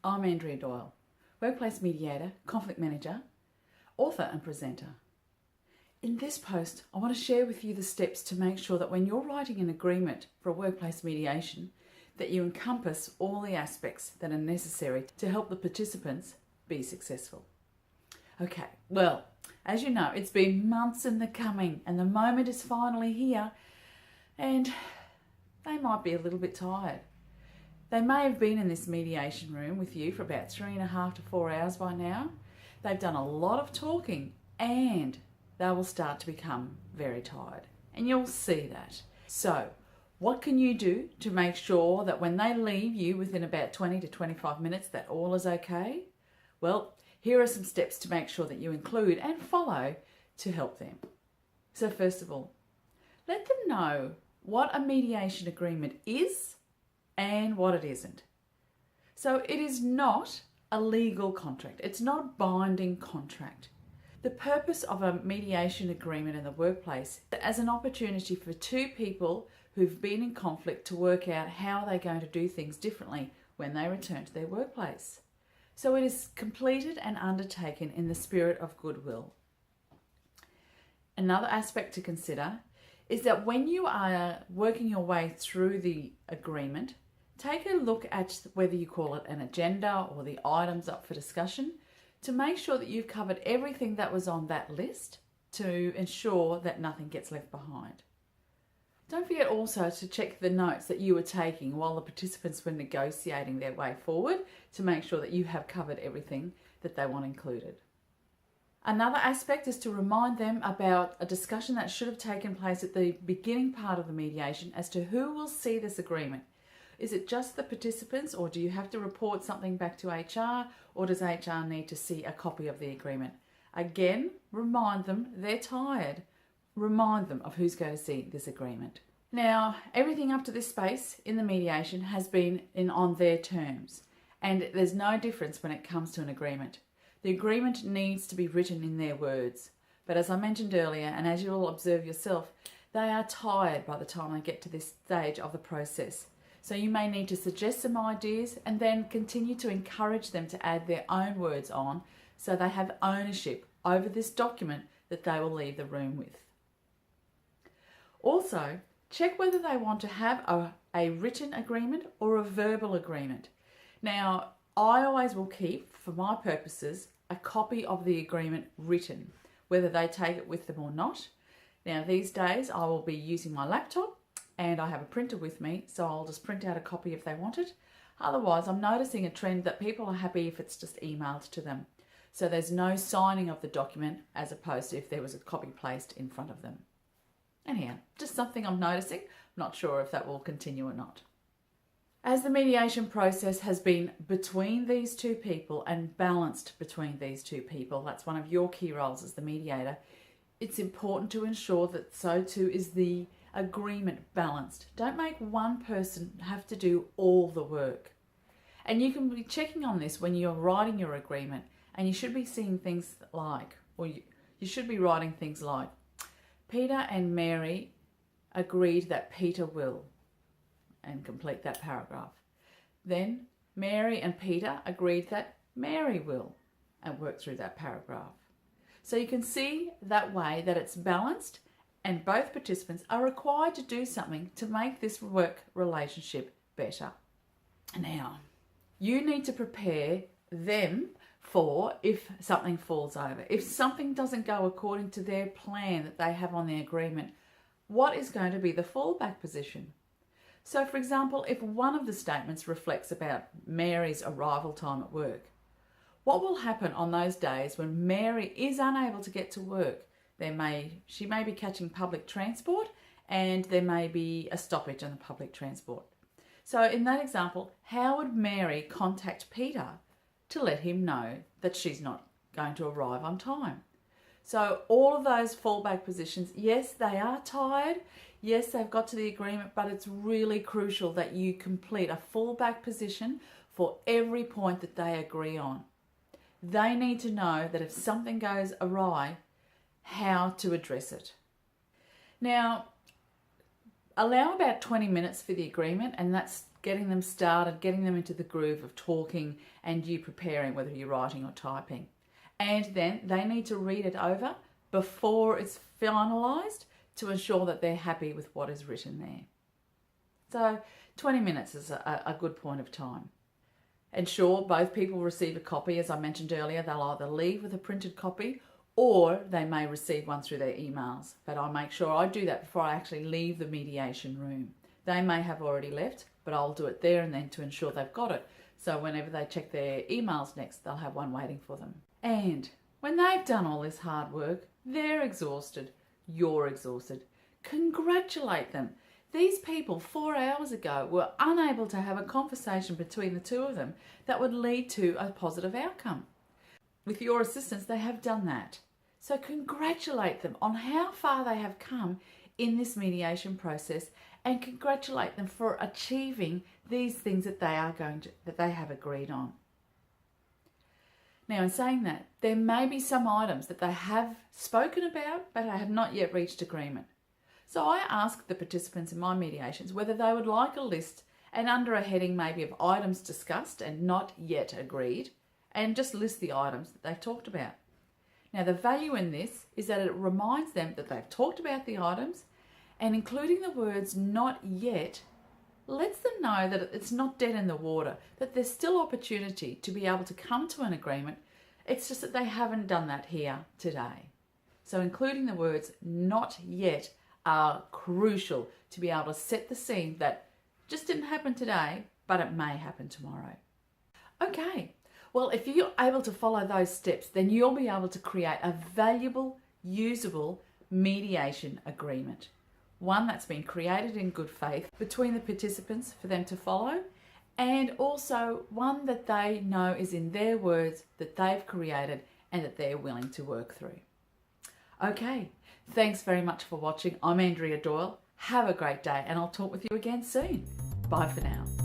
I'm Andrea Doyle, workplace mediator, conflict manager, author and presenter. In this post, I want to share with you the steps to make sure that when you're writing an agreement for a workplace mediation, that you encompass all the aspects that are necessary to help the participants be successful. Okay, well, as you know, it's been months in the coming and the moment is finally here, and they might be a little bit tired. They may have been in this mediation room with you for about 3.5 to 4 hours by now. They've done a lot of talking and they will start to become very tired, and you'll see that. So what can you do to make sure that when they leave you within about 20 to 25 minutes that all is okay? Well, here are some steps to make sure that you include and follow to help them. So first of all, let them know what a mediation agreement is and what it isn't. So it is not a legal contract. It's not a binding contract. The purpose of a mediation agreement in the workplace is as an opportunity for two people who've been in conflict to work out how they're going to do things differently when they return to their workplace. So it is completed and undertaken in the spirit of goodwill. Another aspect to consider is that when you are working your way through the agreement, take a look at whether you call it an agenda or the items up for discussion to make sure that you've covered everything that was on that list to ensure that nothing gets left behind. Don't forget also to check the notes that you were taking while the participants were negotiating their way forward to make sure that you have covered everything that they want included. Another aspect is to remind them about a discussion that should have taken place at the beginning part of the mediation as to who will see this agreement. Is it just the participants, or do you have to report something back to HR, or does HR need to see a copy of the agreement? Again, remind them they're tired. Remind them of who's going to see this agreement. Now, everything up to this space in the mediation has been on their terms, and there's no difference when it comes to an agreement. The agreement needs to be written in their words. But as I mentioned earlier, and as you'll observe yourself, they are tired by the time they get to this stage of the process. So you may need to suggest some ideas and then continue to encourage them to add their own words on so they have ownership over this document that they will leave the room with. Also, check whether they want to have a written agreement or a verbal agreement. Now, I always will keep, for my purposes, a copy of the agreement written, whether they take it with them or not. Now, these days I will be using my laptop and I have a printer with me, so I'll just print out a copy if they want it. Otherwise, I'm noticing a trend that people are happy if it's just emailed to them. So there's no signing of the document as opposed to if there was a copy placed in front of them. Anyhow, just something I'm noticing. I'm not sure if that will continue or not. As the mediation process has been between these two people and balanced between these two people, that's one of your key roles as the mediator, it's important to ensure that so too is the agreement balanced. Don't make one person have to do all the work. And you can be checking on this when you're writing your agreement, and you should be seeing things like, or you should be writing things like, Peter and Mary agreed that Peter will, and complete that paragraph. Then Mary and Peter agreed that Mary will, and work through that paragraph. So you can see that way that it's balanced and both participants are required to do something to make this work relationship better. Now, you need to prepare them for if something falls over. If something doesn't go according to their plan that they have on the agreement, what is going to be the fallback position? So, for example, if one of the statements reflects about Mary's arrival time at work, what will happen on those days when Mary is unable to get to work? She may be catching public transport, and there may be a stoppage on the public transport. So in that example, how would Mary contact Peter to let him know that she's not going to arrive on time? So all of those fallback positions, yes, they are tired. Yes, they've got to the agreement, but it's really crucial that you complete a fallback position for every point that they agree on. They need to know that if something goes awry, how to address it. Now, allow about 20 minutes for the agreement, and that's getting them started, getting them into the groove of talking and you preparing, whether you're writing or typing. And then they need to read it over before it's finalised to ensure that they're happy with what is written there. So 20 minutes is a good point of time. Ensure both people receive a copy. As I mentioned earlier, they'll either leave with a printed copy or they may receive one through their emails. But I make sure I do that before I actually leave the mediation room. They may have already left, but I'll do it there and then to ensure they've got it. So whenever they check their emails next, they'll have one waiting for them. And when they've done all this hard work, they're exhausted, you're exhausted. Congratulate them. These people 4 hours ago were unable to have a conversation between the two of them that would lead to a positive outcome. With your assistance, they have done that. So congratulate them on how far they have come in this mediation process and congratulate them for achieving these things that they have agreed on. Now, in saying that, there may be some items that they have spoken about but have not yet reached agreement. So I ask the participants in my mediations whether they would like a list and under a heading maybe of items discussed and not yet agreed, and just list the items that they've talked about. Now, the value in this is that it reminds them that they've talked about the items, and including the words not yet lets them know that it's not dead in the water, that there's still opportunity to be able to come to an agreement. It's just that they haven't done that here today. So including the words not yet are crucial to be able to set the scene that just didn't happen today, but it may happen tomorrow. Okay, well, if you're able to follow those steps, then you'll be able to create a valuable, usable mediation agreement. One that's been created in good faith between the participants for them to follow, and also one that they know is in their words that they've created and that they're willing to work through. Okay, thanks very much for watching. I'm Andrea Doyle. Have a great day and I'll talk with you again soon. Bye for now.